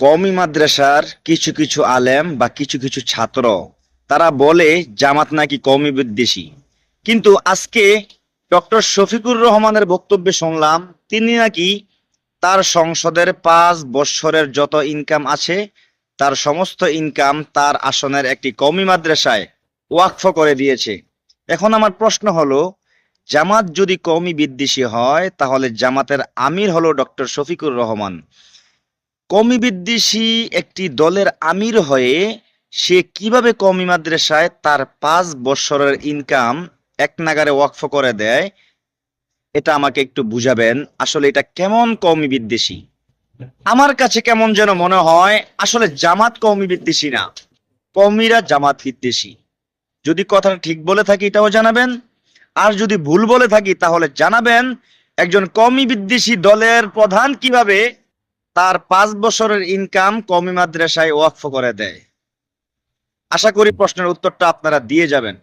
কওমি মাদ্রাসার কিছু কিছু আলেম বা কিছু কিছু ছাত্র তারা বলে জামাত নাকি কওমি বিদ্বেষী, কিন্তু আজকে ডক্টর শফিকুর রহমানের বক্তব্যে শুনলাম তিনি নাকি তার সংসদের 5 বছরের যত ইনকাম আছে তার সমস্ত ইনকাম তার আসনের একটি কওমি মাদ্রাসায় ওয়াকফ করে দিয়েছে। এখন আমার প্রশ্ন হলো, জামাত যদি কওমি বিদ্বেষী হয় তাহলে জামাতের আমির হলো ডক্টর শফিকুর রহমান। কওমি বিদ্বেষী একটি দলের আমির হয়ে সে কিভাবে কওমি মাদ্রাসায় তার 5 বছরের ইনকাম এক নাগাড়ে ওয়াকফ করে দেয়? এটা আমাকে একটু বুঝাবেন, আসলে এটা কেমন কওমি বিদ্বেষী? আমার কাছে কেমন যেন মনে হয় আসলে জামাত কওমি বিদ্বেষী না, কওমিরা জামাত বিদ্বেষী। যদি কথাটা ঠিক বলে থাকি এটাও জানাবেন, আর যদি ভুল বলে থাকি তাহলে জানাবেন একজন কওমি বিদ্বেষী দলের প্রধান কিভাবে তার 5 বছরের ইনকাম কওমি মাদ্রাসায় ওয়াকফ করে দেয়। আশা করি প্রশ্নের উত্তরটা আপনারা দিয়ে যাবেন।